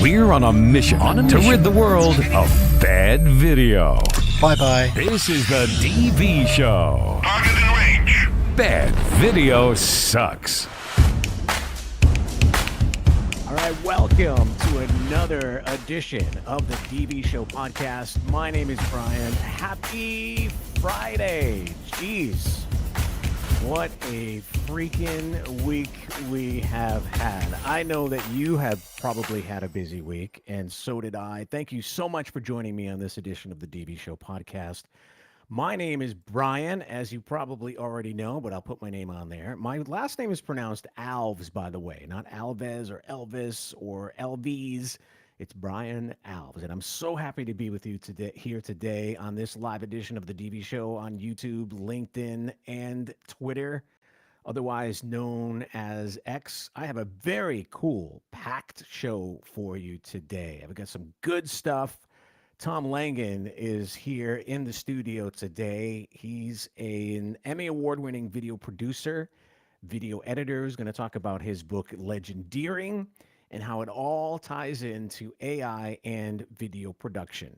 We're on a mission to rid the world of bad video. Bye-bye. This is the DV Show. Target in range. Bad video sucks. All right, welcome to another edition of the DV Show podcast. My name is Brian. Happy Friday. Jeez, what a freaking week we have had. I know that you have probably had a busy week, and so did I. Thank you so much for joining me on this edition of the DV Show podcast. My name is Brian, as you probably already know, but I'll put my name on there. My last name is pronounced Alves, by the way, not Alves or Elvis or Elvis. It's Brian Alves, and I'm so happy to be with you today on this live edition of the DV Show on YouTube, LinkedIn, and Twitter, otherwise known as X. I have a very cool, packed show for you today. I've got some good stuff. Tom Langen is here in the studio today. He's an Emmy Award-winning video producer, video editor, who's going to talk about his book, Legendering, and how it all ties into AI and video production.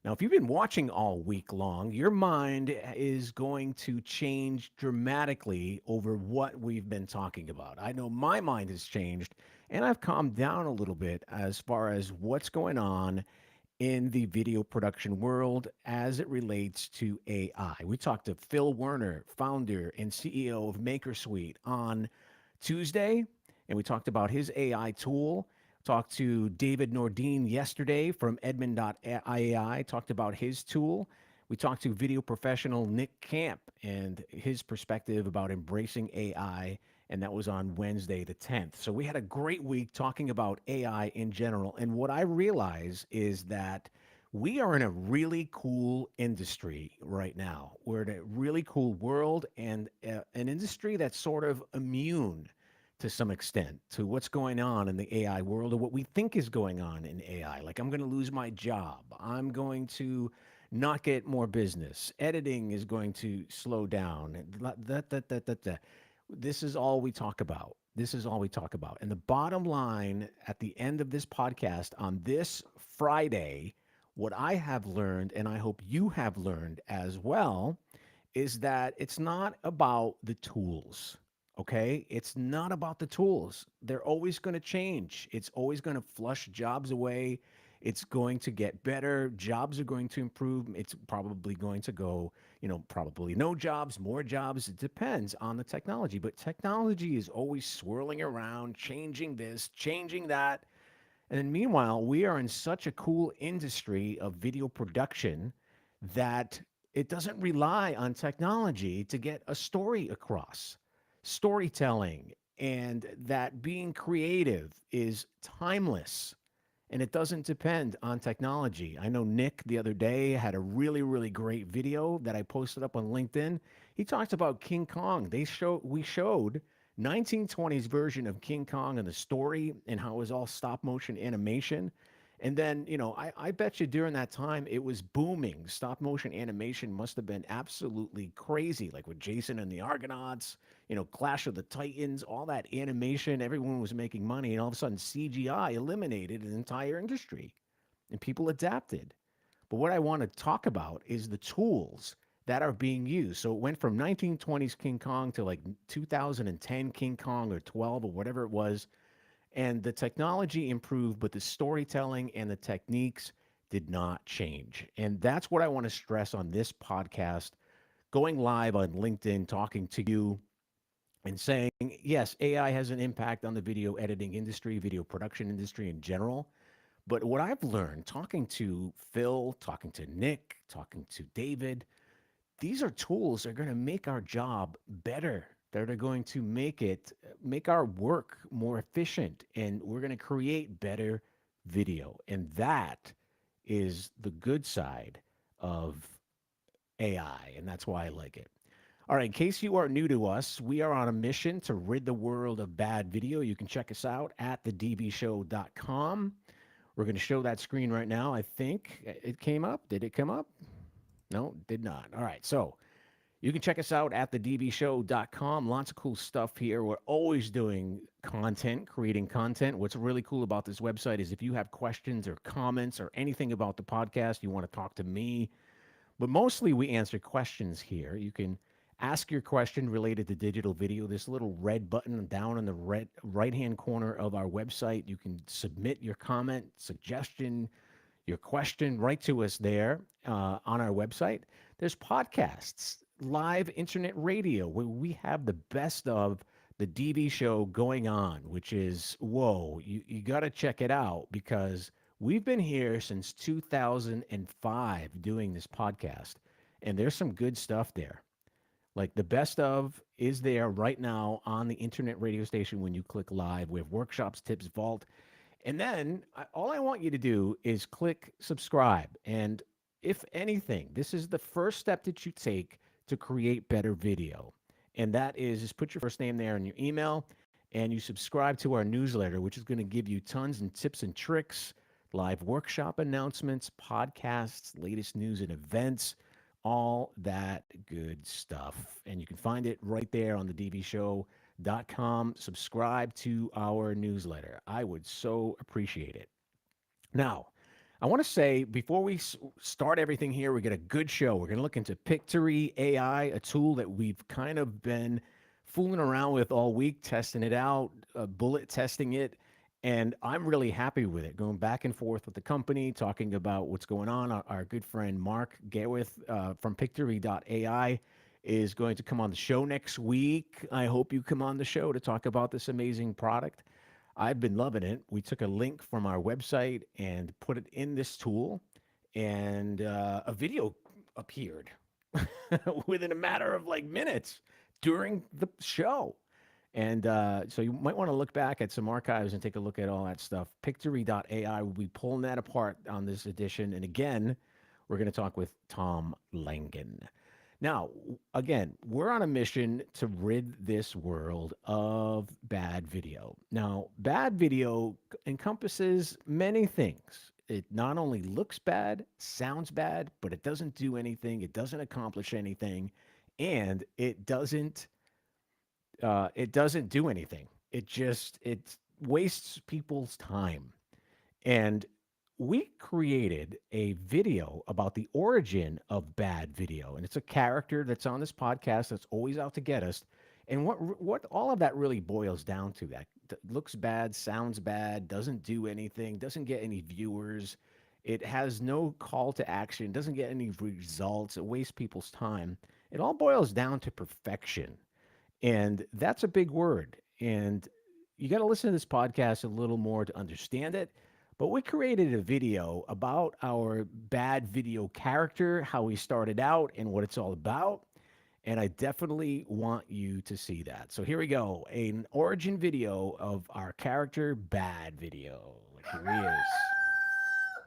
Now, if you've been watching all week long, your mind is going to change dramatically over what we've been talking about. I know my mind has changed, and I've calmed down a little bit as far as what's going on in the video production world as it relates to AI. We talked to Phil Werner, founder and CEO of MakerSuite, on Tuesday, and we talked about his AI tool. Talked to David Nordine yesterday from Edmund.ai, talked about his tool. We talked to video professional Nick Camp and his perspective about embracing AI, and that was on Wednesday the 10th. So we had a great week talking about AI in general. And what I realize is that we are in a really cool industry right now. We're in a really cool world and an industry that's sort of immune to some extent to what's going on in the AI world or what we think is going on in AI. Like, I'm going to lose my job. I'm going to not get more business. Editing is going to slow down. This is all we talk about. This is all we talk about. And the bottom line at the end of this podcast on this Friday, what I have learned, and I hope you have learned as well, is that it's not about the tools. Okay? It's not about the tools. They're always going to change. It's always going to flush jobs away. It's going to get better. Jobs are going to improve. It's probably going to go, probably no jobs, more jobs. It depends on the technology. But technology is always swirling around, changing this, changing that. And then meanwhile, we are in such a cool industry of video production that it doesn't rely on technology to get a story across. Storytelling and that being creative is timeless. And it doesn't depend on technology. I know Nick the other day had a really, really great video that I posted up on LinkedIn. He talked about King Kong. We showed 1920s version of King Kong and the story and how it was all stop motion animation. And then, I bet you during that time it was booming. Stop motion animation must have been absolutely crazy, like with Jason and the Argonauts, Clash of the Titans, all that animation. Everyone was making money, and all of a sudden CGI eliminated an entire industry, and people adapted. But what I want to talk about is the tools that are being used. So it went from 1920s King Kong to like 2010 King Kong or 12 or whatever it was. And the technology improved, but the storytelling and the techniques did not change. And that's what I want to stress on this podcast, going live on LinkedIn, talking to you and saying, yes, AI has an impact on the video editing industry, video production industry in general. But what I've learned talking to Phil, talking to Nick, talking to David, these are tools that are going to make our job better. That are going to make our work more efficient, and we're going to create better video. And that is the good side of AI, and that's why I like it. All right, in case you are new to us, we are on a mission to rid the world of bad video. You can check us out at thedvshow.com. We're going to show that screen right now. I think it came up. Did it come up? No, it did not. All right, so You can check us out at thedbshow.com. Lots of cool stuff here. We're always doing content, creating content. What's really cool about this website is if you have questions or comments or anything about the podcast, you want to talk to me, but mostly we answer questions here. You can ask your question related to digital video. This little red button down in the right hand corner of our website. You can submit your comment, suggestion, your question right to us there on our website. There's podcasts, live internet radio, where we have the best of the DB show going on, which is, whoa, you got to check it out because we've been here since 2005 doing this podcast, and there's some good stuff there. Like the best of is there right now on the internet radio station when you click live. We have workshops, tips, vault, and then all I want you to do is click subscribe. And if anything, this is the first step that you take to create better video. And that is just put your first name there in your email and you subscribe to our newsletter, which is going to give you tons and tips and tricks, live workshop announcements, podcasts, latest news and events, all that good stuff. And you can find it right there on the dbshow.com. Subscribe to our newsletter. I would so appreciate it. Now, I want to say before we start everything here, we get a good show. We're going to look into Pictory AI, a tool that we've kind of been fooling around with all week, testing it out, bullet testing it. And I'm really happy with it, going back and forth with the company, talking about what's going on. Our good friend Mark Gareth from Pictory.ai is going to come on the show next week. I hope you come on the show to talk about this amazing product. I've been loving it. We took a link from our website and put it in this tool, and a video appeared within a matter of like minutes during the show. And so you might want to look back at some archives and take a look at all that stuff. Pictory.ai will be pulling that apart on this edition. And again, we're going to talk with Tom Langen. Now, again, we're on a mission to rid this world of bad video. Now, bad video encompasses many things. It not only looks bad, sounds bad, but it doesn't do anything. It doesn't accomplish anything, and it doesn't do anything. It wastes people's time. And we created a video about the origin of bad video, and it's a character that's on this podcast that's always out to get us. And what all of that really boils down to, that looks bad, sounds bad, doesn't do anything, doesn't get any viewers. It has no call to action, doesn't get any results. It wastes people's time. It all boils down to perfection. And that's a big word. And you got to listen to this podcast a little more to understand it. But we created a video about our bad video character, how he started out, and what it's all about. And I definitely want you to see that. So here we go, an origin video of our character, Bad Video. Here he is.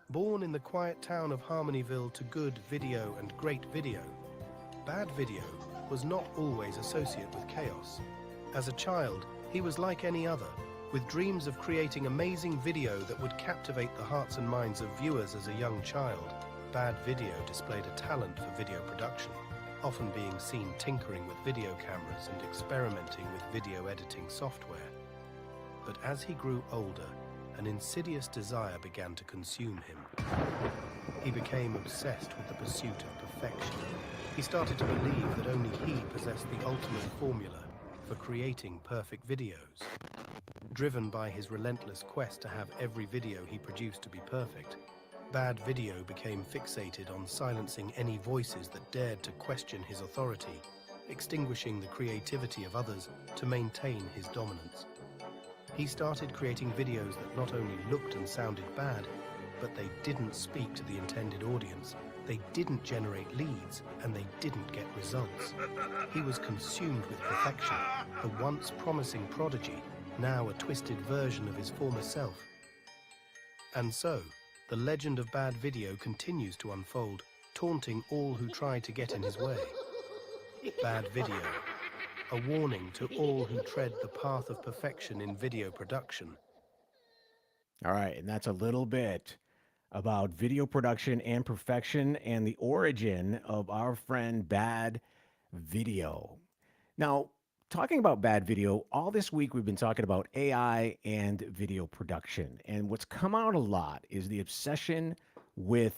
Born in the quiet town of Harmonyville to good video and great video, Bad Video was not always associated with chaos. As a child, he was like any other, with dreams of creating amazing video that would captivate the hearts and minds of viewers as a young child. Bad Video displayed a talent for video production, often being seen tinkering with video cameras and experimenting with video editing software. But as he grew older, an insidious desire began to consume him. He became obsessed with the pursuit of perfection. He started to believe that only he possessed the ultimate formula for creating perfect videos. Driven by his relentless quest to have every video he produced to be perfect, Bad Video became fixated on silencing any voices that dared to question his authority, extinguishing the creativity of others to maintain his dominance. He started creating videos that not only looked and sounded bad, but they didn't speak to the intended audience, they didn't generate leads, and they didn't get results. He was consumed with perfection, the once promising prodigy, now a twisted version of his former self. And so, the legend of Bad Video continues to unfold, taunting all who try to get in his way. Bad Video, a warning to all who tread the path of perfection in video production. All right, and that's a little bit about video production and perfection and the origin of our friend Bad video. Now, talking about bad video, all this week we've been talking about AI and video production. And what's come out a lot is the obsession with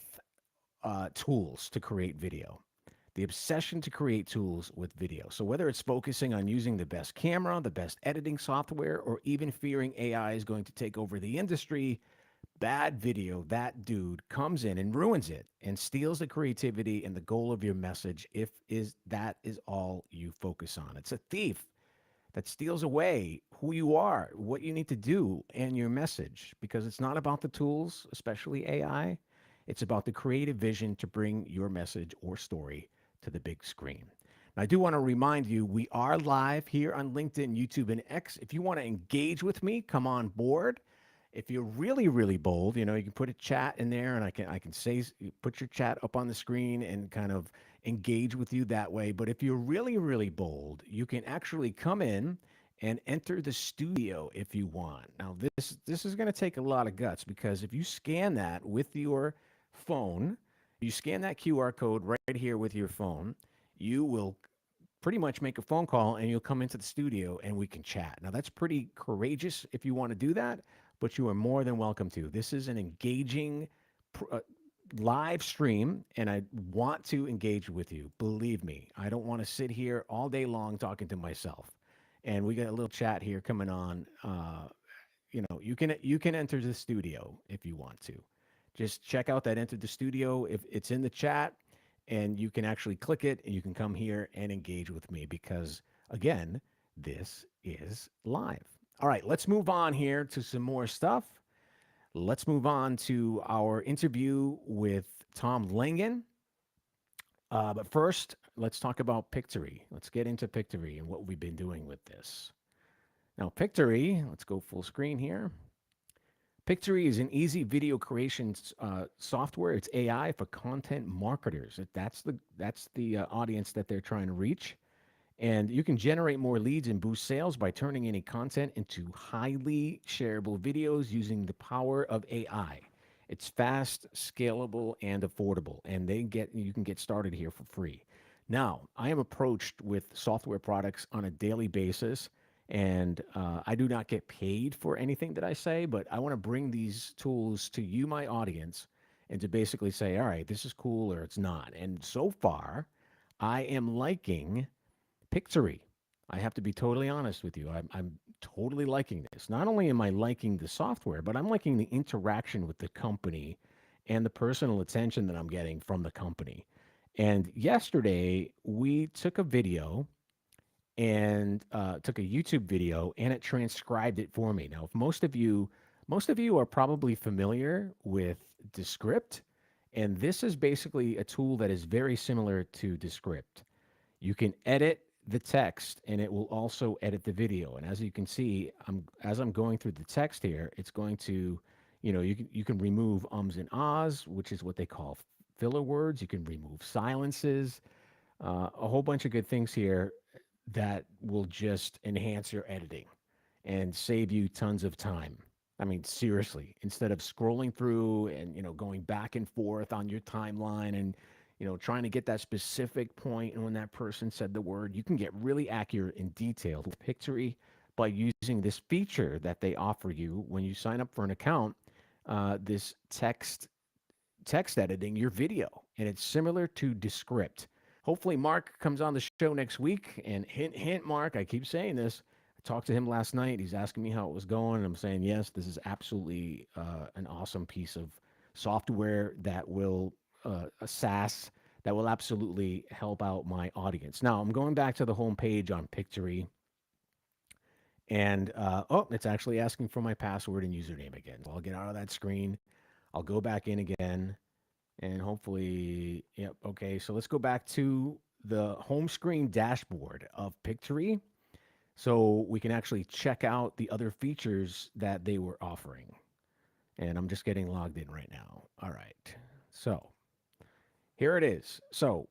tools to create video. The obsession to create tools with video. So, whether it's focusing on using the best camera, the best editing software, or even fearing AI is going to take over the industry, bad video, that dude comes in and ruins it and steals the creativity and the goal of your message if is that is all you focus on. It's a thief that steals away who you are, what you need to do, and your message because it's not about the tools, especially AI. It's about the creative vision to bring your message or story to the big screen. Now, I do want to remind you we are live here on LinkedIn, YouTube, and X. If you want to engage with me, come on board. If you're really, really bold, you can put a chat in there, and I can say put your chat up on the screen and kind of engage with you that way. But if you're really, really bold, you can actually come in and enter the studio if you want. Now, this is going to take a lot of guts because if you scan that with your phone, you scan that QR code right here with your phone, you will pretty much make a phone call and you'll come into the studio and we can chat. Now, that's pretty courageous if you want to do that, but you are more than welcome to. This is an engaging live stream, and I want to engage with you. Believe me, I don't want to sit here all day long talking to myself. And we got a little chat here coming on. You can enter the studio if you want to. Just check out that enter the studio if it's in the chat, and you can actually click it and you can come here and engage with me because again, this is live. All right, let's move on here to some more stuff. Let's move on to our interview with Tom Langen. But first, let's talk about Pictory. Let's get into Pictory and what we've been doing with this. Now, Pictory, let's go full screen here. Pictory is an easy video creation software. It's AI for content marketers. That's the audience that they're trying to reach. And you can generate more leads and boost sales by turning any content into highly shareable videos using the power of AI. It's fast, scalable, and affordable, and you can get started here for free. Now, I am approached with software products on a daily basis, and I do not get paid for anything that I say, but I want to bring these tools to you, my audience, and to basically say, all right, this is cool or it's not. And so far, I am liking Pictory. I have to be totally honest with you. I'm totally liking this. Not only am I liking the software, but I'm liking the interaction with the company and the personal attention that I'm getting from the company. And yesterday, we took a video and took a YouTube video and it transcribed it for me. Now, if most of you are probably familiar with Descript, and this is basically a tool that is very similar to Descript. You can edit the text and it will also edit the video. And as you can see, as I'm going through the text here, it's going to, you can remove ums and ahs, which is what they call filler words. You can remove silences, a whole bunch of good things here that will just enhance your editing and save you tons of time. I mean, seriously, instead of scrolling through and, going back and forth on your timeline and, trying to get that specific point and when that person said the word, you can get really accurate and detailed with Pictory by using this feature that they offer you when you sign up for an account, this text editing your video. And it's similar to Descript. Hopefully, Mark comes on the show next week. And hint, hint, Mark, I keep saying this. I talked to him last night. He's asking me how it was going. And I'm saying, yes, this is absolutely an awesome piece of software that will, a SaaS that will absolutely help out my audience. Now, I'm going back to the home page on Pictory. And, it's actually asking for my password and username again. So I'll get out of that screen. I'll go back in again. And hopefully, yep, okay. So let's go back to the home screen dashboard of Pictory so we can actually check out the other features that they were offering. And I'm just getting logged in right now. All right. So here it is. So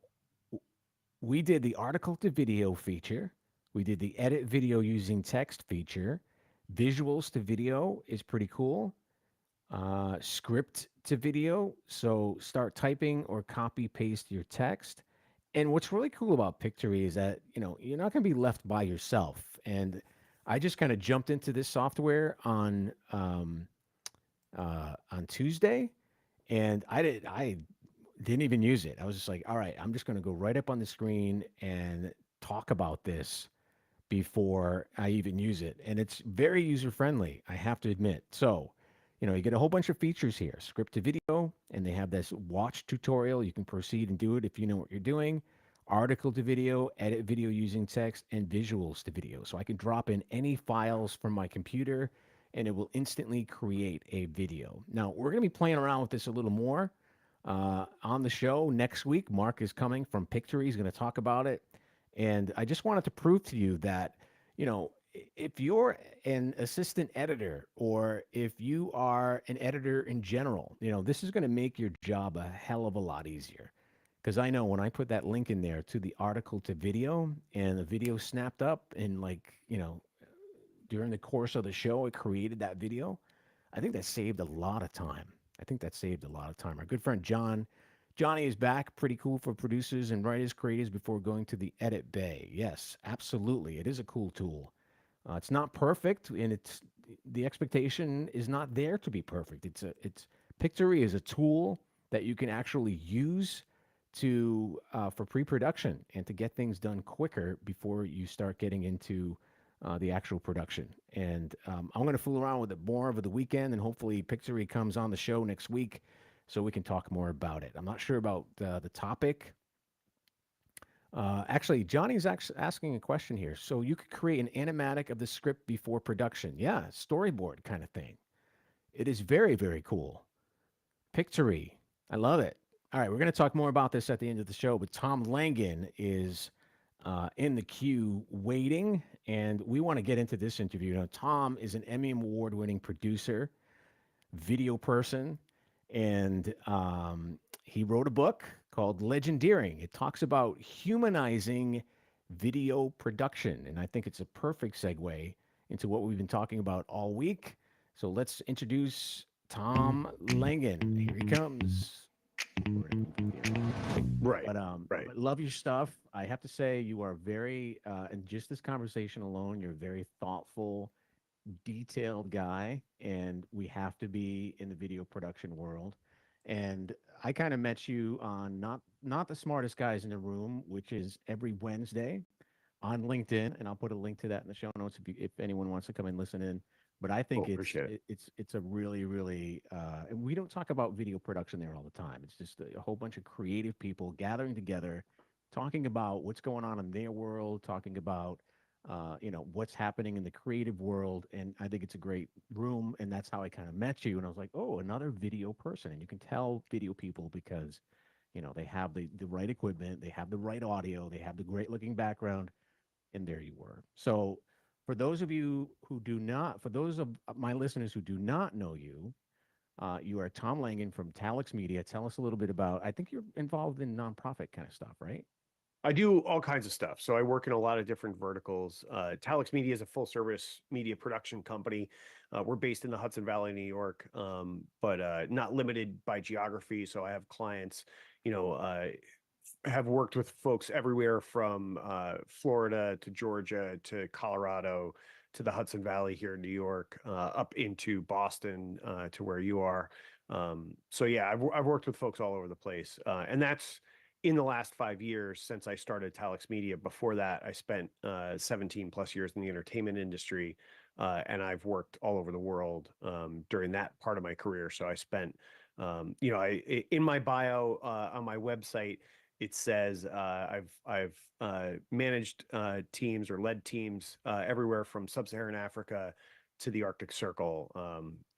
we did the article to video feature. We did the edit video using text feature. Visuals to video is pretty cool. Script to video. So start typing or copy paste your text. And what's really cool about Pictory is that, you're not going to be left by yourself. And I just kind of jumped into this software on Tuesday, and I didn't even use it. I was just like, all right, I'm just going to go right up on the screen and talk about this before I even use it. And it's very user friendly, I have to admit. So, you get a whole bunch of features here, script to video, and they have this watch tutorial. You can proceed and do it if you know what you're doing. Article to video, edit video using text, and visuals to video. So I can drop in any files from my computer and it will instantly create a video. Now, we're going to be playing around with this a little more on the show next week. Mark is coming from Pictory. He's going to talk about it. And I just wanted to prove to you that, if you're an assistant editor or if you are an editor in general, this is going to make your job a hell of a lot easier. Because I know when I put that link in there to the article to video and the video snapped up and during the course of the show, it created that video. I think that saved a lot of time. I think that saved a lot of time. Our good friend Johnny is back. Pretty cool for producers and writers, creators before going to the edit bay. Yes, absolutely. It is a cool tool. It's not perfect, and the expectation is not there to be perfect. It's Pictory is a tool that you can actually use to for pre-production and to get things done quicker before you start getting into the actual production. And I'm going to fool around with it more over the weekend, and hopefully Pictory comes on the show next week so we can talk more about it. I'm not sure about the topic. Actually, Johnny's asking a question here. So you could create an animatic of the script before production. Yeah, storyboard kind of thing. It is very, very cool. Pictory. I love it. All right, we're going to talk more about this at the end of the show, but Tom Langen is in the queue waiting, and we want to get into this interview. Tom is an Emmy Award winning producer, video person, and he wrote a book called Legendering. It talks about humanizing video production, and I think it's a perfect segue into what we've been talking about all week. So let's introduce Tom Langen. Here he comes. We're gonna move him here real quick. Right, right. But love your stuff. I have to say, you are very, in just this conversation alone, you're a very thoughtful, detailed guy, and we have to be in the video production world. And I kind of met you on not the smartest guys in the room, which is every Wednesday on LinkedIn, and I'll put a link to that in the show notes if anyone wants to come and listen in. But I think Appreciate it. it's a really really and we don't talk about video production there all the time. It's just a whole bunch of creative people gathering together, talking about what's going on in their world, talking about what's happening in the creative world. And I think it's a great room, and that's how I kind of met you. And I was like, oh, another video person. And you can tell video people because they have the right equipment, they have the right audio, they have the great looking background, and there you were. So for those of my listeners who do not know you, you are Tom Langen from Talex Media. Tell us a little bit about, I think you're involved in nonprofit kind of stuff, right? I do all kinds of stuff. So I work in a lot of different verticals. Talex Media is a full service media production company. We're based in the Hudson Valley, New York, but not limited by geography. So I have clients, have worked with folks everywhere from Florida to Georgia to Colorado to the Hudson Valley here in New York, up into Boston to where you are. So yeah, I've worked with folks all over the place, and that's in the last 5 years since I started Talex Media. Before that, I spent 17 plus years in the entertainment industry, and I've worked all over the world during that part of my career. So I spent, in my bio on my website, it says I've managed teams or led teams everywhere from sub-Saharan Africa to the Arctic Circle,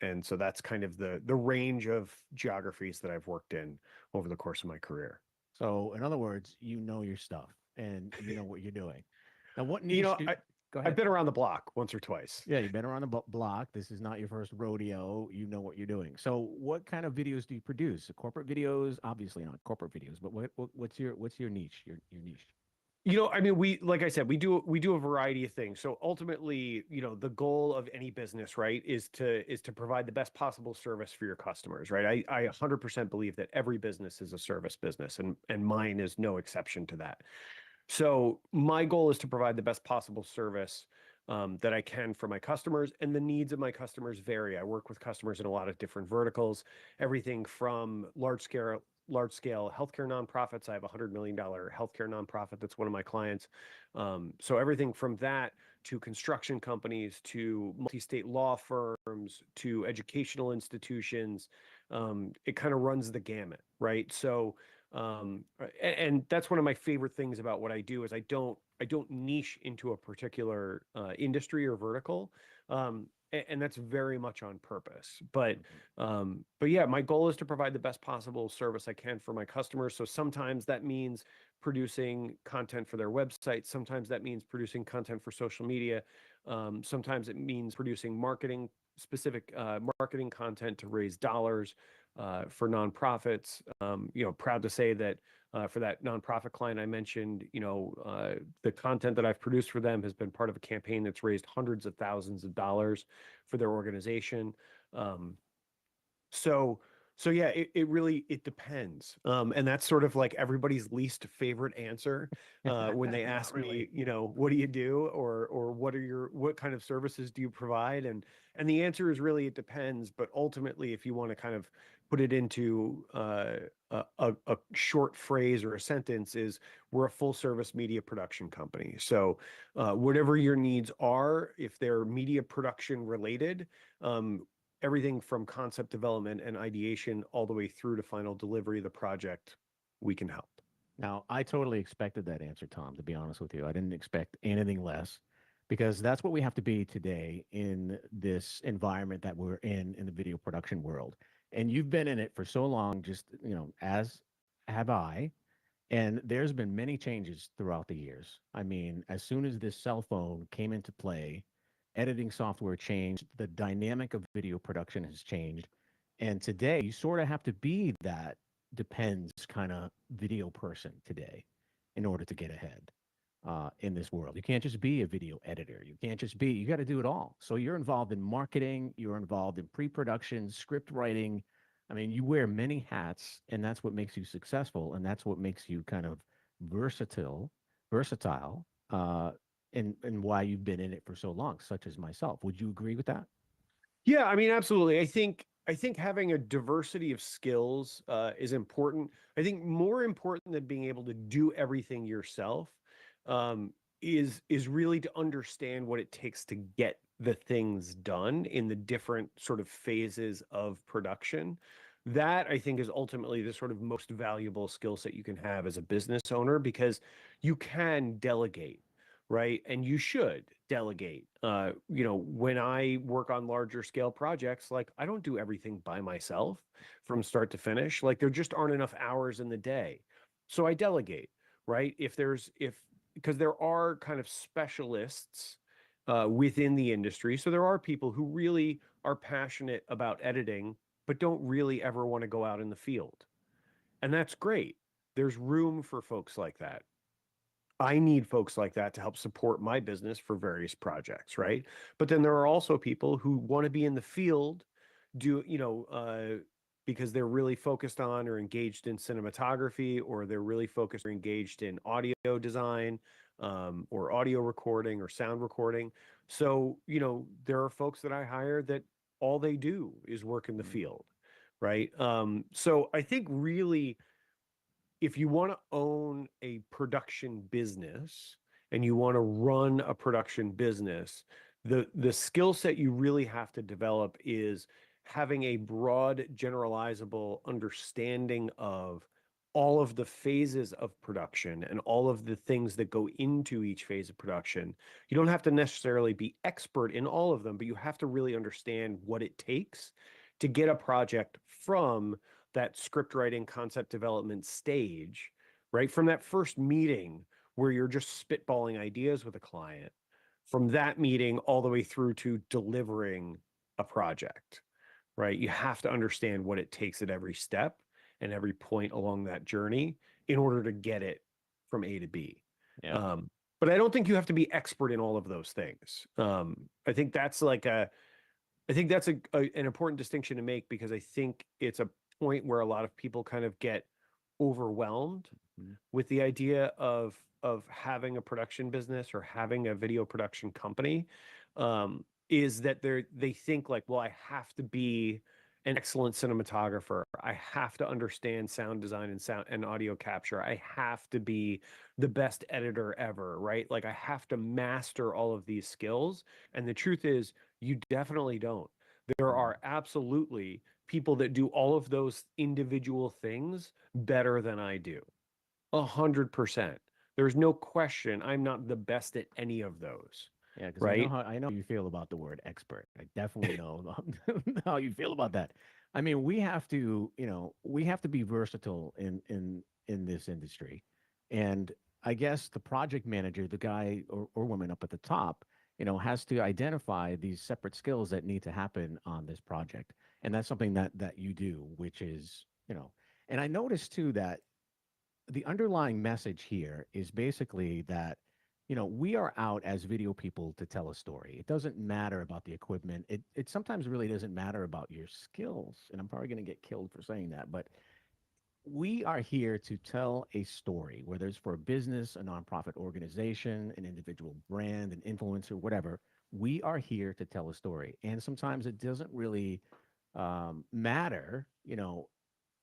and so that's kind of the range of geographies that I've worked in over the course of my career. So, in other words, you know your stuff and you know what you're doing. Now, what You niche know, do go I've ahead? been around the block once or twice. Yeah, you've been around the block. This is not your first rodeo. You know what you're doing. So, what kind of videos do you produce? Corporate videos, obviously not corporate videos, but what's your niche? Your niche. I mean, like I said, we do a variety of things. So ultimately, the goal of any business, right, is to provide the best possible service for your customers, right? I 100% believe that every business is a service business, and mine is no exception to that. So my goal is to provide the best possible service that I can for my customers, and the needs of my customers vary. I work with customers in a lot of different verticals, everything from large scale healthcare nonprofits. I have $100 million healthcare nonprofit that's one of my clients. So everything from that to construction companies to multi-state law firms to educational institutions. It kind of runs the gamut, right? So and that's one of my favorite things about what I do is I don't niche into a particular industry or vertical. And that's very much on purpose. But yeah, my goal is to provide the best possible service I can for my customers. So sometimes that means producing content for their website. Sometimes that means producing content for social media. Sometimes it means producing specific marketing content to raise dollars for nonprofits. Proud to say that for that nonprofit client I mentioned, the content that I've produced for them has been part of a campaign that's raised hundreds of thousands of dollars for their organization. So so yeah, it really it depends. And that's sort of like everybody's least favorite answer when they Not ask really. me, what do you do, or what kind of services do you provide? And the answer is really it depends. But ultimately, if you want to kind of put it into a short phrase or a sentence, is we're a full service media production company. So whatever your needs are, if they're media production related, um, everything from concept development and ideation all the way through to final delivery of the project, we can help. Now, I totally expected that answer, Tom, to be honest with you. I didn't expect anything less because that's what we have to be today in this environment that we're in the video production world. And you've been in it for so long, just, as have I. And there's been many changes throughout the years. I mean, as soon as this cell phone came into play, editing software changed, the dynamic of video production has changed. And today, you sort of have to be that depends kind of video person today in order to get ahead in this world. You can't just be a video editor. You got to do it all. So you're involved in marketing, you're involved in pre production, script writing. I mean, you wear many hats, and that's what makes you successful. And that's what makes you kind of versatile, and why you've been in it for so long, such as myself. Would you agree with that? Yeah, I mean, absolutely. I think having a diversity of skills is important. I think more important than being able to do everything yourself um, is really to understand what it takes to get the things done in the different sort of phases of production. That I think is ultimately the sort of most valuable skill set you can have as a business owner, because you can delegate, right? And you should delegate. When I work on larger scale projects, like I don't do everything by myself from start to finish. Like there just aren't enough hours in the day. So I delegate, right? If because there are kind of specialists within the industry. So there are people who really are passionate about editing, but don't really ever want to go out in the field. And that's great. There's room for folks like that. I need folks like that to help support my business for various projects, right? But then there are also people who want to be in the field, do because they're really focused on or engaged in cinematography, or they're really focused or engaged in audio design, or audio recording or sound recording. So there are folks that I hire that all they do is work in the Mhm. field, right? So I think really, if you want to own a production business and you want to run a production business, the skill set you really have to develop is having a broad, generalizable understanding of all of the phases of production and all of the things that go into each phase of production. You don't have to necessarily be expert in all of them, but you have to really understand what it takes to get a project from that script writing concept development stage, right? From that first meeting where you're just spitballing ideas with a client, from that meeting all the way through to delivering a project, right? You have to understand what it takes at every step and every point along that journey in order to get it from A to B. Yeah. But I don't think you have to be expert in all of those things. I think that's like I think that's an important distinction to make, because I think it's a point where a lot of people kind of get overwhelmed Mhm. with the idea of having a production business or having a video production company. Is that they think like, well, I have to be an excellent cinematographer. I have to understand sound design and sound and audio capture. I have to be the best editor ever, right? Like I have to master all of these skills. And the truth is, you definitely don't. There Mhm. are absolutely people that do all of those individual things better than I do. 100%. There's no question I'm not the best at any of those, Yeah, because right? I know how you feel about the word expert. I definitely know how you feel about that. I mean, we have to, we have to be versatile in this industry. And I guess the project manager, the guy or woman up at the top, has to identify these separate skills that need to happen on this project. And that's something that you do, which is, and I noticed too that the underlying message here is basically that we are out as video people to tell a story. It doesn't matter about the equipment. It sometimes really doesn't matter about your skills, and I'm probably going to get killed for saying that, but we are here to tell a story, whether it's for a business, a nonprofit organization, an individual brand, an influencer, whatever. We are here to tell a story, and sometimes it doesn't really matter,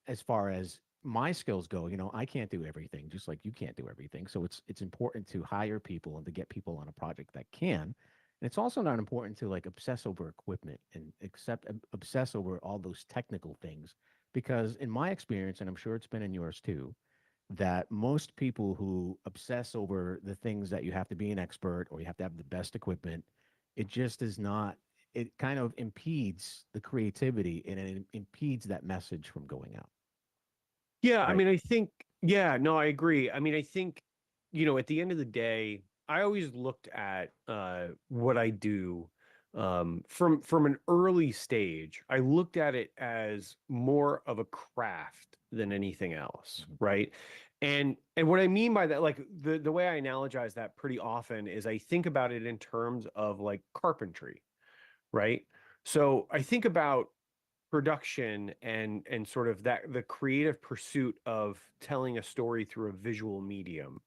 as far as my skills go. I can't do everything, just like you can't do everything. So it's important to hire people and to get people on a project that can. And it's also not important to like obsess over equipment and obsess over all those technical things, because in my experience, and I'm sure it's been in yours too, that most people who obsess over the things that you have to be an expert or you have to have the best equipment, it just is not. It kind of impedes the creativity and it impedes that message from going out. Yeah, I Right. mean, I think, yeah, no, I agree. I mean, I think, at the end of the day, I always looked at what I do from an early stage. I looked at it as more of a craft than anything else, Mhm. right? And what I mean by that, like the way I analogize that pretty often is I think about it in terms of like carpentry, right? So I think about production and sort of that the creative pursuit of telling a story through a visual medium,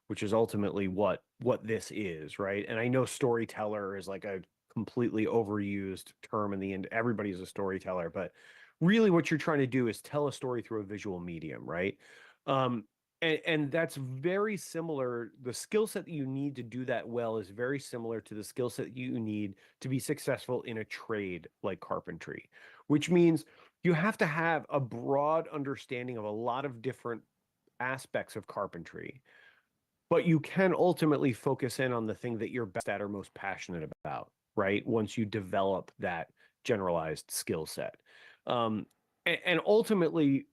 which is ultimately what this is, right? And I know storyteller is like a completely overused term in the end. Everybody's a storyteller, but really what you're trying to do is tell a story through a visual medium, right? um and that's very similar. The skill set that you need to do that well is very similar to the skill set you need to be successful in a trade like carpentry, which means you have to have a broad understanding of a lot of different aspects of carpentry, but you can ultimately focus in on the thing that you're best at or most passionate about, right? Once you develop that generalized skill set. And ultimately,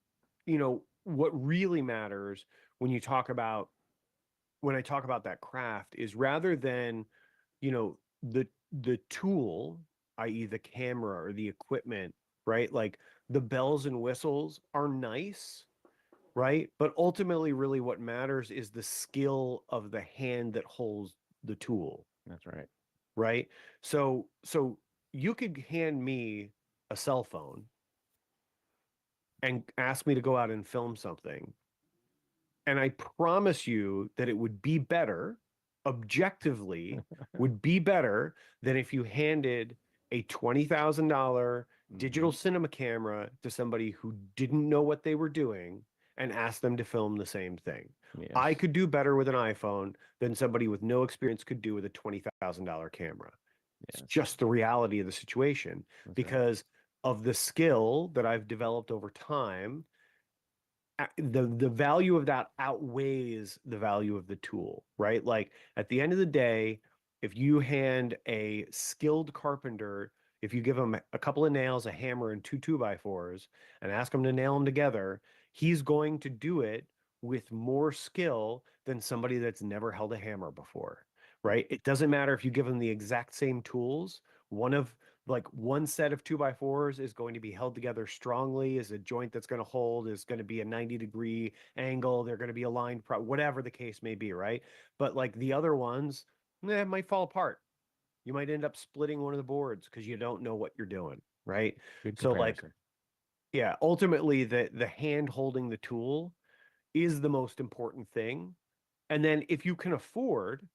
what really matters when you talk about when I talk about that craft is rather than, you know, the the tool, i.e. the camera or the equipment, right? Like the bells and whistles are nice, right? But ultimately, really what matters is the skill of the hand that holds the tool, That's right. right? So you could hand me a cell phone and ask me to go out and film something, and I promise you that it would be better, objectively, would be better than if you handed a $20,000 digital Hmm. cinema camera to somebody who didn't know what they were doing and asked them to film the same thing. I Yes. could do better with an iPhone than somebody with no experience could do with a $20,000 camera. It's Yes. just the reality of the situation, That's right. because of the skill that I've developed over time. The value of that outweighs the value of the tool, right? Like at the end of the day, if you hand a skilled carpenter, if you give him a couple of nails, a hammer, and two 2x4s, and ask him to nail them together, he's going to do it with more skill than somebody that's never held a hammer before, right? It doesn't matter if you give him the exact same tools. One of like one set of 2x4s is going to be held together strongly, is a joint that's going to hold, is going to be a 90-degree angle, they're going to be aligned, whatever the case may be, right? But like the other ones, might fall apart. You might end up splitting one of the boards because you don't know what you're doing, right? Good So like, comparison. yeah, ultimately the hand holding the tool is the most important thing. And then if you can afford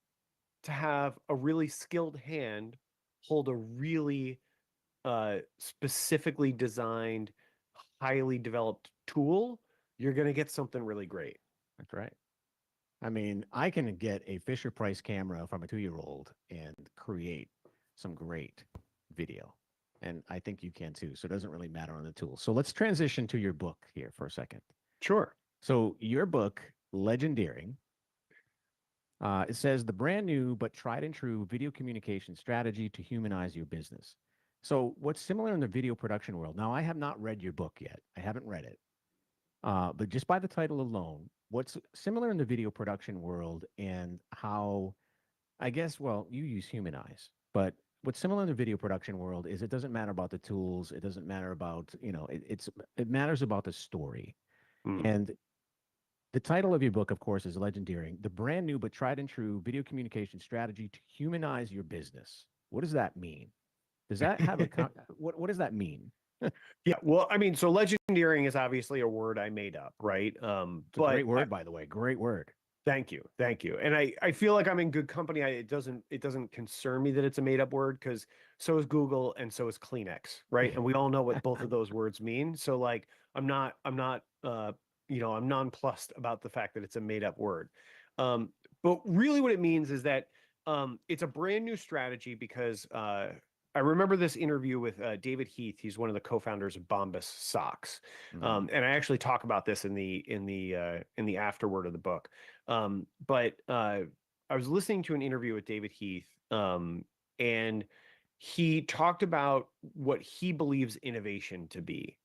to have a really skilled hand hold a really specifically designed, highly developed tool, you're going to get something really great. That's right. I mean, I can get a Fisher Price camera from a 2-year-old and create some great video. And I think you can too. So it doesn't really matter on the tool. So let's transition to your book here for a second. Sure. So your book, Legendering, it says the brand new but tried and true video communication strategy to humanize your business. So what's similar in the video production world? Now, I have not read your book yet. I haven't read it. But just by the title alone, what's similar in the video production world and how, I guess, well, you use Humanize, but what's similar in the video production world is it doesn't matter about the tools. It doesn't matter about, it matters about the story. Mm. And the title of your book, of course, is Legendering, the brand new but tried and true video communication strategy to humanize your business. What does that mean? Does that have a, what does that mean? Yeah, well, I mean, so legendeering is obviously a word I made up, right? It's a great word, by the way. Great word. Thank you, thank you. And I feel like I'm in good company. It doesn't concern me that it's a made up word because so is Google and so is Kleenex, right? And we all know what both of those words mean. So like, I'm nonplussed about the fact that it's a made up word. But really, what it means is that it's a brand new strategy because I remember this interview with David Heath. He's one of the co-founders of Bombas Socks, and I actually talk about this in the afterword of the book. But I was listening to an interview with David Heath, and he talked about what he believes innovation to be,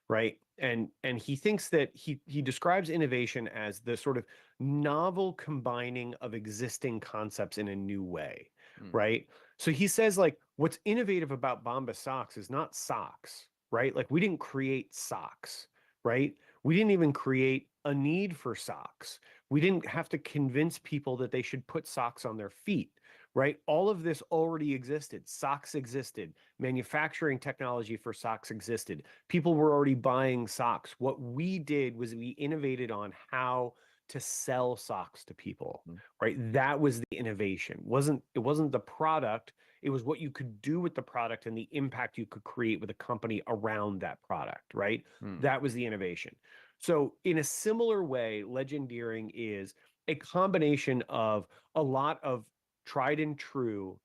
right? And he thinks that he describes innovation as the sort of novel combining of existing concepts in a new way, Mm. right? So he says like what's innovative about Bombas socks is not socks, right? Like we didn't create socks, right? We didn't even create a need for socks. We didn't have to convince people that they should put socks on their feet, right? All of this already existed. Socks existed. Manufacturing technology for socks existed. People were already buying socks. What we did was we innovated on how to sell socks to people, Mm. right? That was the innovation. It wasn't the product, it was what you could do with the product and the impact you could create with a company around that product, right? Mm. That was the innovation. So in a similar way, legendeering is a combination of a lot of tried and true,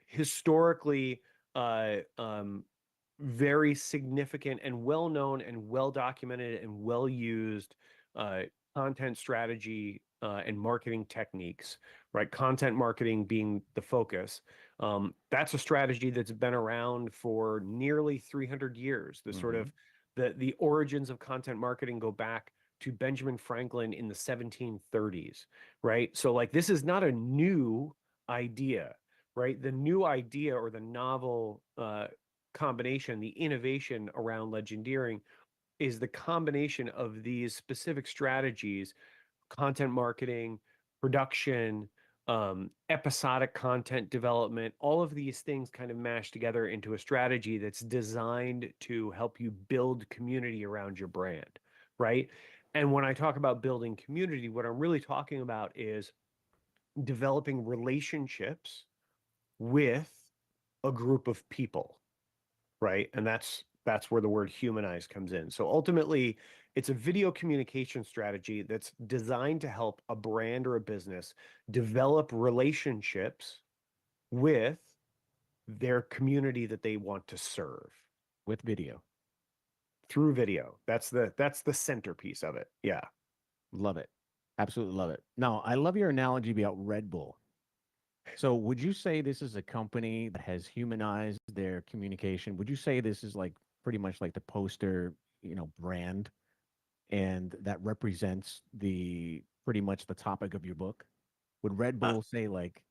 historically very significant and well known and well documented and well used uh, content strategy and marketing techniques, right? Content marketing being the focus. That's a strategy that's been around for nearly 300 years. The sort Mhm. of the origins of content marketing go back to Benjamin Franklin in the 1730s, right? So like this is not a new idea, right? The new idea or the novel combination, the innovation around legendeering is the combination of these specific strategies, content marketing, production, episodic content development, all of these things kind of mash together into a strategy that's designed to help you build community around your brand, right? And when I talk about building community, what I'm really talking about is developing relationships with a group of people, right? And that's where the word humanize comes in. So ultimately, it's a video communication strategy that's designed to help a brand or a business develop relationships with their community that they want to serve With video. through video. That's the centerpiece of it. Yeah. Love it. Absolutely love it. Now, I love your analogy about Red Bull. So, would you say this is a company that has humanized their communication? Would you say this is like pretty much like the poster, brand, and that represents the pretty much the topic of your book? Would Red Uh, Bull say like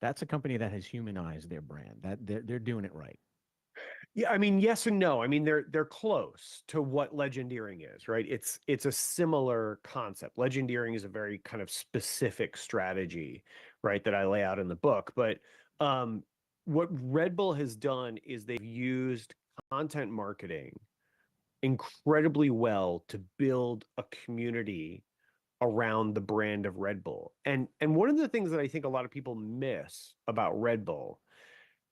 that's a company that has humanized their brand, that they're doing it right? Yeah, I mean, yes and no. I mean, they're close to what legendering is, right? It's a similar concept. Legendering is a very kind of specific strategy, right, that I lay out in the book. But um, what Red Bull has done is they've used content marketing incredibly well to build a community around the brand of Red Bull. And one of the things that I think a lot of people miss about Red Bull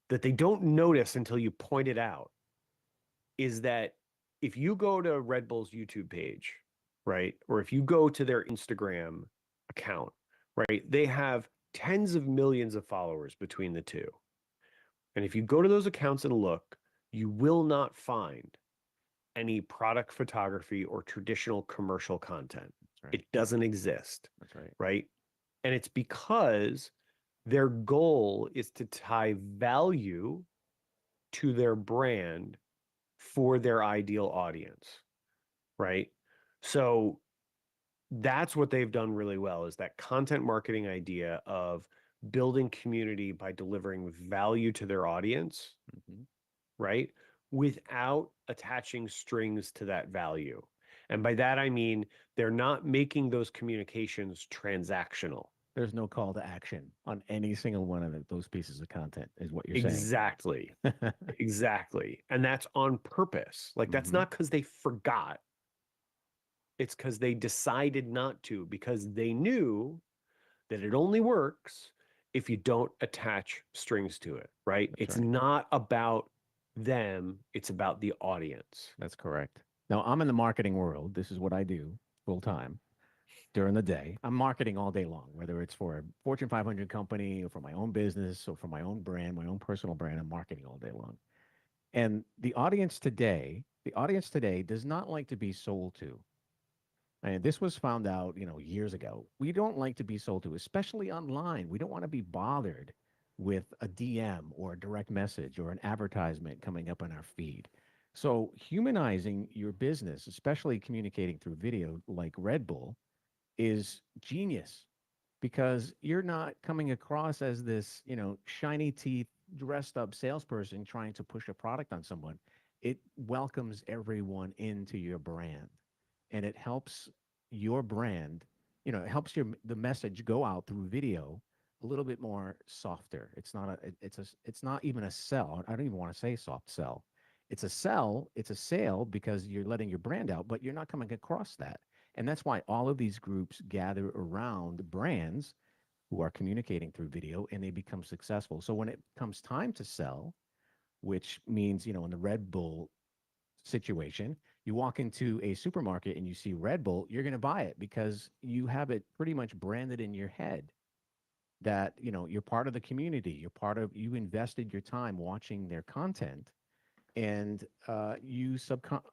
that they don't notice until you point it out is that if you go to Red Bull's YouTube page, right, or if you go to their Instagram account, right, they have tens of millions of followers between the two. And if you go to those accounts and look, you will not find any product photography or traditional commercial content. That's right. It doesn't exist, That's right. right? And it's because their goal is to tie value to their brand for their ideal audience, right? So that's what they've done really well is that content marketing idea of building community by delivering value to their audience, Mm-hmm. right? Without attaching strings to that value. And by that, I mean, they're not making those communications transactional. There's no call to action on any single one of those pieces of content, is what you're saying. Exactly. Exactly. And that's on purpose. Like, that's Mm-hmm. not because they forgot. It's because they decided not to, because they knew that it only works if you don't attach strings to it, right? That's It's right. not about them, it's about the audience. That's correct. Now, I'm in the marketing world. This is what I do full time during the day. I'm marketing all day long, whether it's for a Fortune 500 company or for my own business or for my own brand, my own personal brand. I'm marketing all day long. And the audience today does not like to be sold to. And this was found out, years ago. We don't like to be sold to, especially online. We don't want to be bothered with a DM or a direct message or an advertisement coming up on our feed. So, humanizing your business, especially communicating through video like Red Bull, is genius because you're not coming across as this, shiny teeth, dressed up salesperson trying to push a product on someone. It welcomes everyone into your brand and it helps your brand, it helps the message go out through video a little bit more softer. It's not even a sell. I don't even want to say soft sell. It's a sell, it's a sale because you're letting your brand out, but you're not coming across that. And that's why all of these groups gather around brands who are communicating through video and they become successful. So when it comes time to sell, which means, in the Red Bull situation, you walk into a supermarket and you see Red Bull, you're going to buy it because you have it pretty much branded in your head that, you're part of the community. You invested your time watching their content and you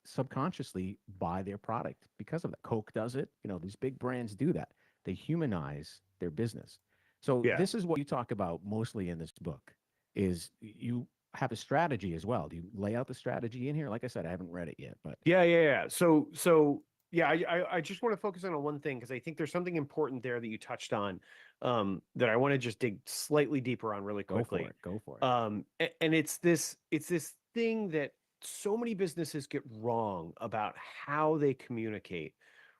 subconsciously buy their product because of that. Coke does it. These big brands do that. They humanize their business. So Yeah. this is what you talk about mostly in this book is you have a strategy as well. Do you lay out the strategy in here? Like I said, I haven't read it yet, but Yeah. So yeah, I just want to focus on one thing because I think there's something important there that you touched on that I want to just dig slightly deeper on really go for quickly. it. Go for it. And it's this thing that so many businesses get wrong about how they communicate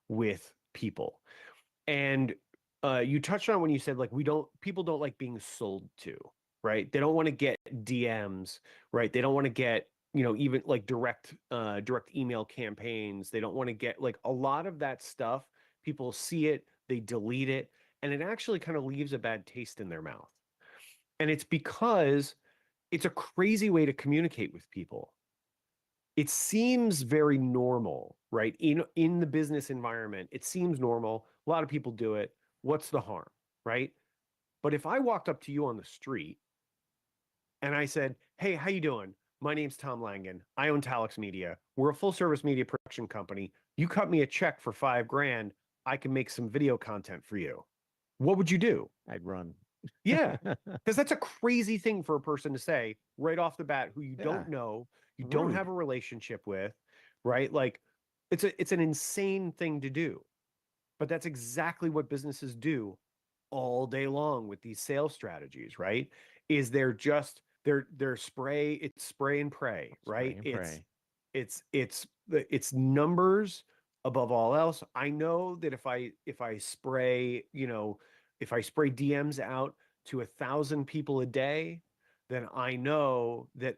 with people. And you touched on when you said like people don't like being sold to, right? They don't want to get DMs, right? They don't want to get, even like direct email campaigns. They don't want to get like a lot of that stuff. People see it, they delete it, and it actually kind of leaves a bad taste in their mouth. And it's because it's a crazy way to communicate with people. It seems very normal, right? In the business environment, it seems normal. A lot of people do it. What's the harm, right? But if I walked up to you on the street and I said, "Hey, how you doing? My name's Tom Langen. I own Talex Media. We're a full service media production company. You cut me a check for 5 grand. I can make some video content for you." What would you do? I'd run. Yeah, because that's a crazy thing for a person to say right off the bat who you Yeah. don't know, you don't Rude. have a relationship with, right? Like it's an insane thing to do. But that's exactly what businesses do all day long with these sales strategies, right? Is they're just they're it's spray and pray, right? Spray and pray. It's numbers above all else. I know that if I spray, if I spray DMs out to 1,000 people a day, then I know that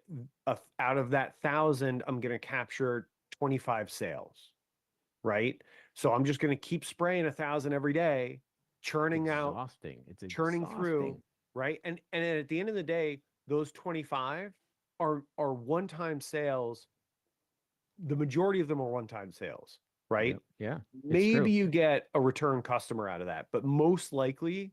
out of that 1,000, I'm going to capture 25 sales, right? So I'm just going to keep spraying 1,000 every day, churning out, Exhausting. It's churning through, exhausting. right? And at the end of the day, those 25 are one-time sales. The majority of them are one-time sales, right? Yep. Yeah. It's Maybe true. you get a return customer out of that, but most likely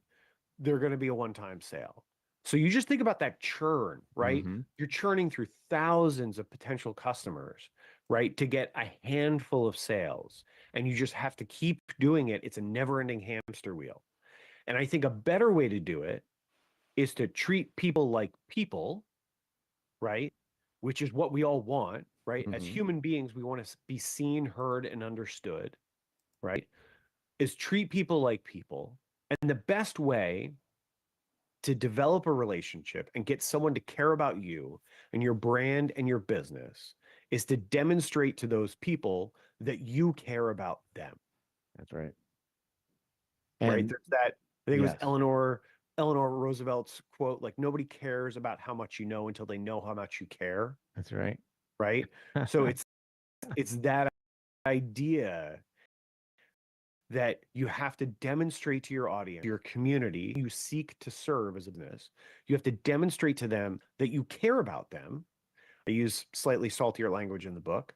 they're going to be a one-time sale. So you just think about that churn, right? Mm-hmm. You're churning through thousands of potential customers, right, to get a handful of sales. And you just have to keep doing it. It's a never-ending hamster wheel. And I think a better way to do it is to treat people like people, right? Which is what we all want, right? As Mm-hmm. human beings, we want to be seen, heard, and understood, right? Is treat people like people. And the best way to develop a relationship and get someone to care about you and your brand and your business is to demonstrate to those people that you care about them, That's right. right? And There's that, I think it was yes, Eleanor Roosevelt's quote, like, nobody cares about how much you know until they know how much you care, that's right. right? So it's that idea that you have to demonstrate to your audience, your community you seek to serve as a business. You have to demonstrate to them that you care about them. I use slightly saltier language in the book,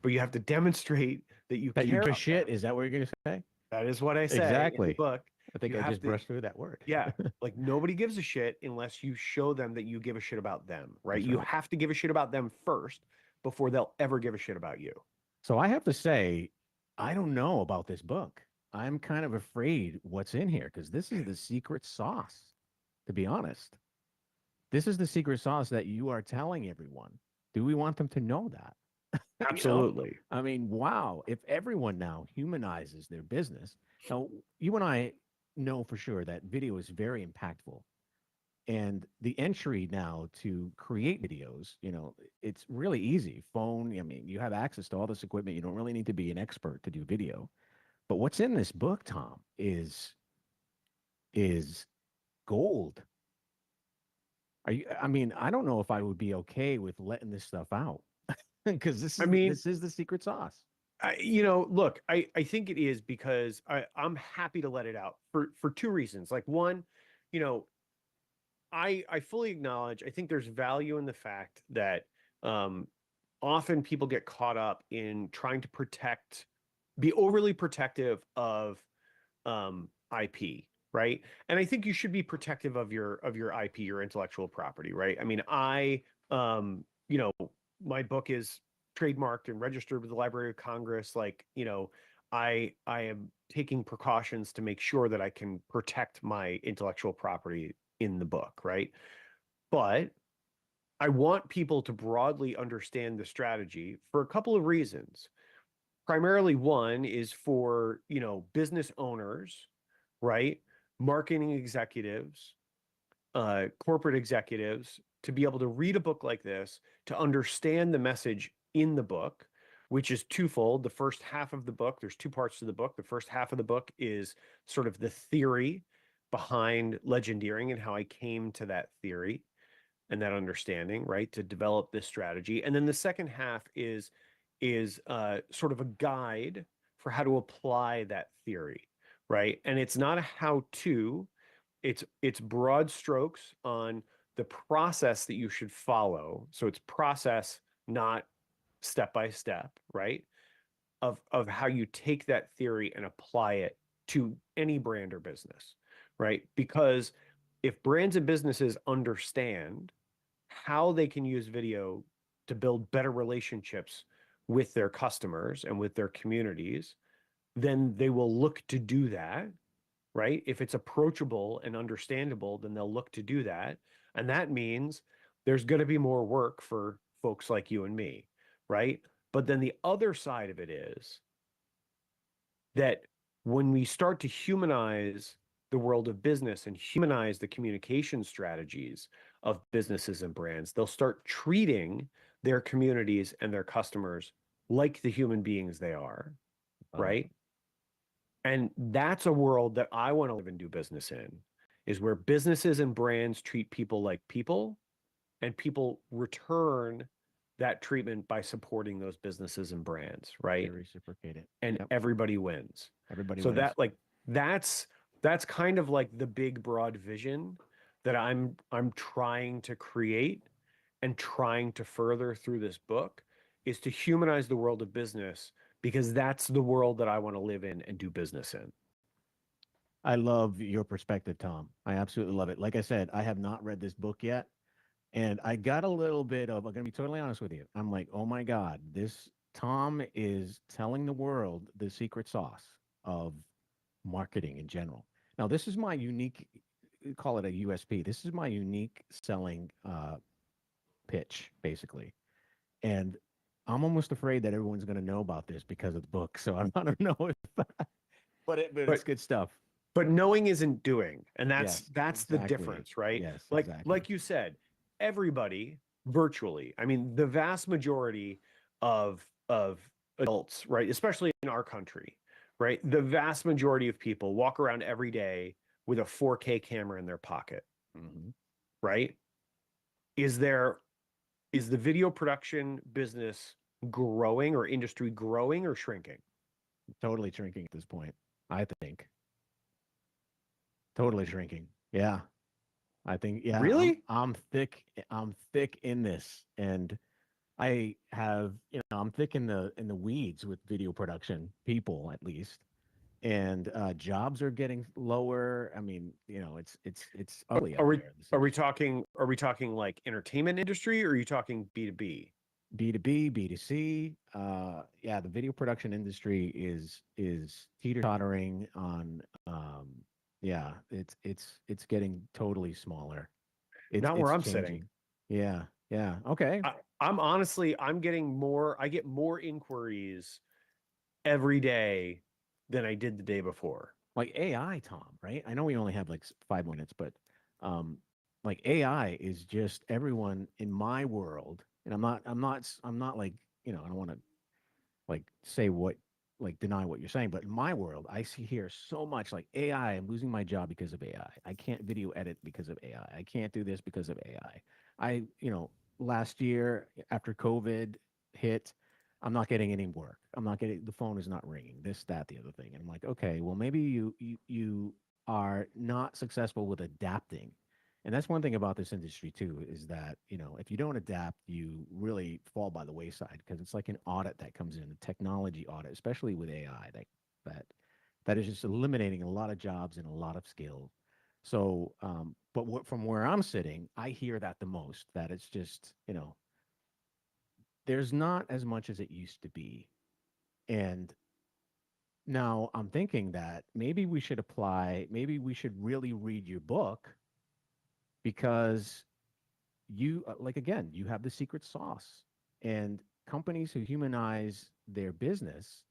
but you have to demonstrate that you That you care give a about them. shit. Is that what you're going to say? That is what I say in the Exactly. book. I think You I have just to, brushed through that word. yeah, like nobody gives a shit unless you show them that you give a shit about them, right? That's You right. have to give a shit about them first before they'll ever give a shit about you. So I have to say, I don't know about this book. I'm kind of afraid what's in here because this is the secret sauce, to be honest. This is the secret sauce that you are telling everyone. Do we want them to know that? You know, Absolutely. I mean, wow, if everyone now humanizes their business. Now, you and I know for sure that video is very impactful. And the entry now to create videos, it's really easy. Phone, I mean, you have access to all this equipment. You don't really need to be an expert to do video. But what's in this book, Tom, is gold. I mean, I don't know if I would be okay with letting this stuff out because I mean, this is the secret sauce. look, I think it is because I'm happy to let it out for two reasons. Like one, you know, I fully acknowledge, I think there's value in the fact that um, often people get caught up in trying to be overly protective of IP, right? And I think you should be protective of your IP, your intellectual property, right? I mean, my book is trademarked and registered with the Library of Congress. Like, I am taking precautions to make sure that I can protect my intellectual property in the book, right? But I want people to broadly understand the strategy for a couple of reasons. Primarily, one is for, business owners, right? Marketing executives, corporate executives to be able to read a book like this, to understand the message in the book, which is twofold. The first half of the book, there's two parts to the book. The first half of the book is sort of the theory behind legendering and how I came to that theory and that understanding, right, to develop this strategy. And then the second half is sort of a guide for how to apply that theory, right? And it's not a how-to, it's broad strokes on the process that you should follow. So it's process, not step by step, right? Of how you take that theory and apply it to any brand or business, right? Because if brands and businesses understand how they can use video to build better relationships with their customers and with their communities, then they will look to do that, right? If it's approachable and understandable, then they'll look to do that. And that means there's going to be more work for folks like you and me, right? But then the other side of it is that when we start to humanize the world of business and humanize the communication strategies of businesses and brands. They'll start treating their communities and their customers like the human beings they are, right? And that's a world that I want to live and do business in, is where businesses and brands treat people like people, and people return that treatment by supporting those businesses and brands, They right? reciprocate it. And Yep. everybody wins. Everybody So wins. that like that's kind of like the big broad vision that I'm trying to create and trying to further through this book, is to humanize the world of business, because that's the world that I want to live in and do business in. I love your perspective, Tom. I absolutely love it. Like I said, I have not read this book yet. And I got a little bit of, I'm going to be totally honest with you. I'm like, oh my God, this Tom is telling the world the secret sauce of marketing in general. Now, this is my unique, call it a USP. This is my unique selling pitch, basically. And I'm almost afraid that everyone's going to know about this because of the book. So I don't know if, but it's But good stuff. but knowing isn't doing, and Yes, that's the exactly. difference, right? Yes, Like exactly. you said, everybody virtually, I mean, the vast majority of adults, right, especially in our country, right, the vast majority of people walk around every day with a 4K camera in their pocket, Hmm. right? Is the video production business growing, or industry growing, or shrinking? Totally shrinking at this point, I think. Totally shrinking. Yeah. I think, yeah, Really? I'm thick in this, and I have, I'm thick in the weeds with video production, people at least, and jobs are getting lower. I mean, it's ugly Are out we there in this are we industry. talking are we talking like entertainment industry, or are you talking B2B? B2B, B2C, yeah, the video production industry is teeter tottering on, yeah, it's getting totally smaller. Not where It's I'm sitting. changing. Yeah, yeah, okay. I get more inquiries every day than I did the day before. Like AI, Tom, right? I know we only have like 5 minutes, but um, like AI is just everyone in my world, and I'm not like, I don't want to like say what, like deny what you're saying, but in my world, I see here so much like AI. I'm losing my job because of AI. I can't video edit because of AI. I can't do this because of AI. Last year after COVID hit, I'm not getting any work. I'm not getting, the phone is not ringing. This, that, the other thing. And I'm like, okay, well maybe you are not successful with adapting. And that's one thing about this industry too, is that, if you don't adapt, you really fall by the wayside, because it's like an audit that comes in, a technology audit, especially with AI, that that is just eliminating a lot of jobs and a lot of skills. So, but from where I'm sitting, I hear that the most, that it's just, there's not as much as it used to be. And now I'm thinking that maybe we should really read your book, because you, like, again, you have the secret sauce, and companies who humanize their business,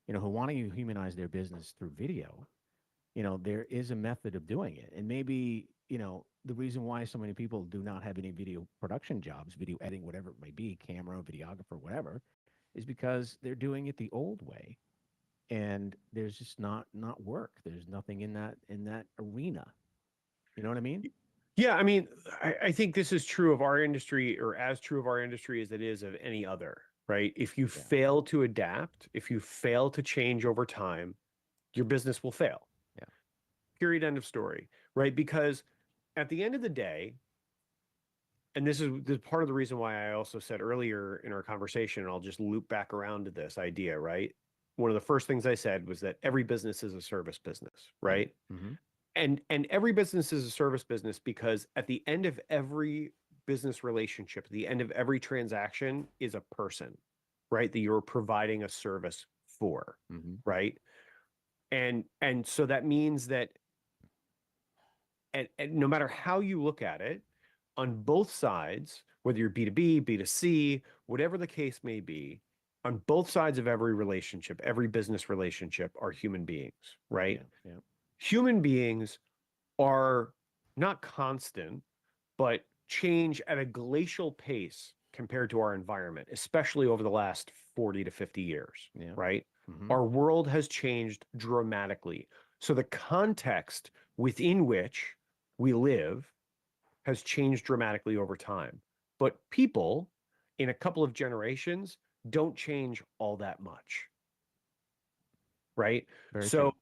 who want to humanize their business through video, there is a method of doing it. And maybe, the reason why so many people do not have any video production jobs, video editing, whatever it may be, camera, videographer, whatever, is because they're doing it the old way. And there's just not work. There's nothing in that arena. You know what I mean? Yeah, I mean, I think this is true of our industry, or as true of our industry as it is of any other, right? If you Yeah. fail to adapt, if you fail to change over time, your business will fail. Yeah. Period. End of story, right? Because at the end of the day, and this is part of the reason why I also said earlier in our conversation, and I'll just loop back around to this idea, right? One of the first things I said was that every business is a service business, right? Mm-hmm. And every business is a service business, because at the end of every business relationship, at the end of every transaction is a person, right? That you're providing a service for, Mm-hmm. right? And so that means that, and no matter how you look at it, on both sides, whether you're B2B, B2C, whatever the case may be, on both sides of every relationship, every business relationship, are human beings, right? Yeah. Yeah. Human beings are not constant, but change at a glacial pace compared to our environment, especially over the last 40 to 50 years, Yeah. right? Mhm. Our world has changed dramatically. So the context within which we live has changed dramatically over time. But people in a couple of generations don't change all that much, right? Very So true.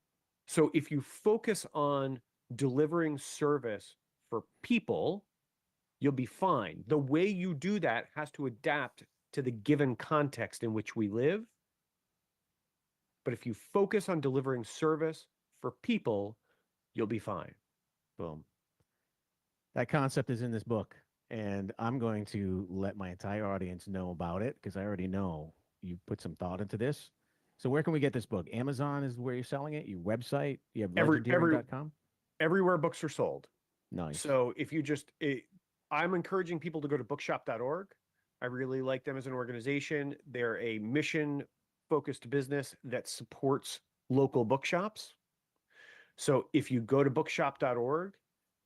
so if you focus on delivering service for people, you'll be fine. The way you do that has to adapt to the given context in which we live. But if you focus on delivering service for people, you'll be fine. Boom. That concept is in this book, and I'm going to let my entire audience know about it because I already know you put some thought into this. So where can we get this book? Amazon is where you're selling it. Your website. You have Every legendering.com. everywhere books are sold. Nice. So if you just, I'm encouraging people to go to bookshop.org. I really like them as an organization. They're a mission focused business that supports local bookshops. So if you go to bookshop.org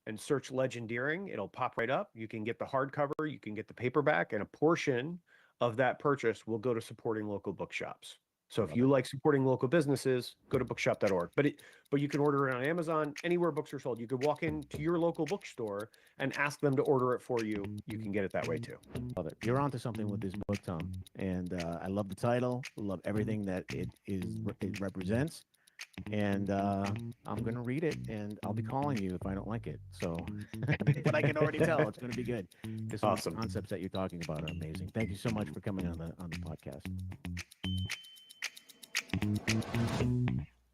and search Legendering, it'll pop right up. You can get the hardcover, you can get the paperback, and a portion of that purchase will go to supporting local bookshops. So if Love you it. like supporting local businesses, go to bookshop.org. But you can order it on Amazon, anywhere books are sold. You could walk into your local bookstore and ask them to order it for you. You can get it that way too. Love it. You're onto something with this book, Tom. And I love the title. Love everything that it represents. And I'm gonna read it, and I'll be calling you if I don't like it. So, but I can already tell it's gonna be good. Because some of the Awesome. concepts that you're talking about are amazing. Thank you so much for coming on the podcast.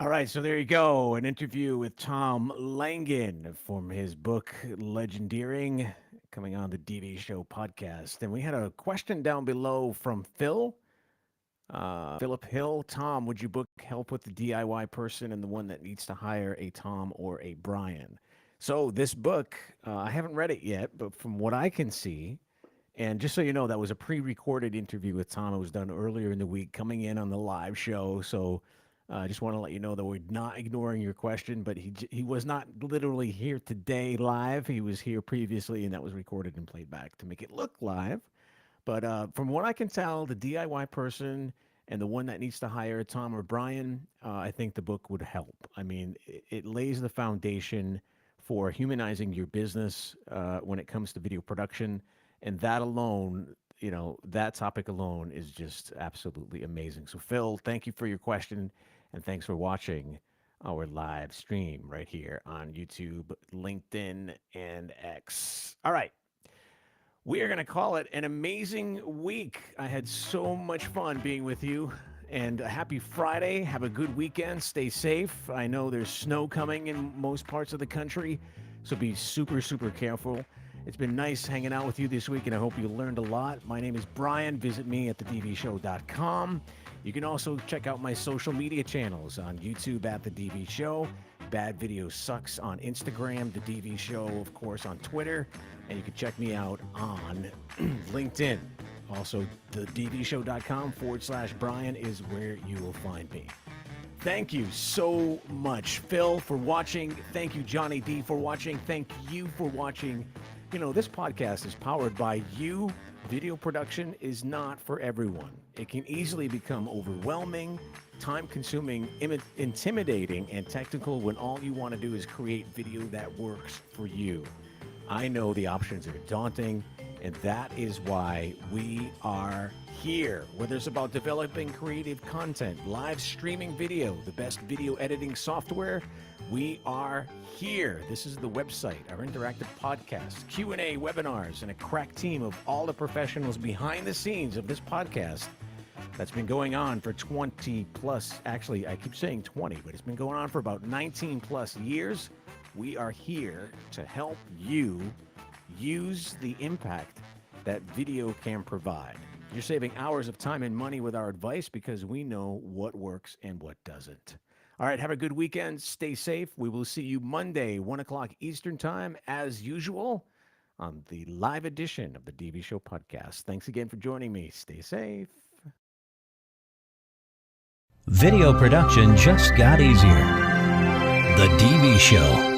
All right, so there you go, an interview with Tom Langen from his book Legendering, coming on the DV Show podcast. And we had a question down below from Phil. Philip Hill, Tom, would you book help with the DIY person and the one that needs to hire a Tom or a Brian? So this book, I haven't read it yet, but from what I can see, and just so you know, that was a pre-recorded interview with Tom. It was done earlier in the week, coming in on the live show. So I just want to let you know that we're not ignoring your question, but he was not literally here today live. He was here previously, and that was recorded and played back to make it look live. But from what I can tell, the DIY person and the one that needs to hire Tom or Brian, I think the book would help. I mean, it lays the foundation for humanizing your business when it comes to video production. And that alone, you know, that topic alone is just absolutely amazing. So, Phil, thank you for your question. And thanks for watching our live stream right here on YouTube, LinkedIn, and X. All right. We are going to call it an amazing week. I had so much fun being with you. And a happy Friday. Have a good weekend. Stay safe. I know there's snow coming in most parts of the country, so be super, super careful. It's been nice hanging out with you this week, and I hope you learned a lot. My name is Brian. Visit me at thedvshow.com. You can also check out my social media channels on YouTube at The DV Show. Bad Video Sucks on Instagram. The DV Show, of course, on Twitter. And you can check me out on LinkedIn. Also, thedvshow.com/Brian is where you will find me. Thank you so much, Phil, for watching. Thank you, Johnny D, for watching. Thank you for watching. You know, this podcast is powered by you. Video production is not for everyone. It can easily become overwhelming, time-consuming, intimidating, and technical when all you want to do is create video that works for you. I know the options are daunting, and that is why we are here. Whether it's about developing creative content, live streaming video, the best video editing software, we are here. This is the website, our interactive podcast, Q&A, webinars, and a crack team of all the professionals behind the scenes of this podcast that's been going on for 20 plus, actually, I keep saying 20, but it's been going on for about 19 plus years. We are here to help you use the impact that video can provide. You're saving hours of time and money with our advice because we know what works and what doesn't. All right, have a good weekend. Stay safe. We will see you Monday, 1 o'clock Eastern Time, as usual, on the live edition of the DV Show podcast. Thanks again for joining me. Stay safe. Video production just got easier. The DV Show.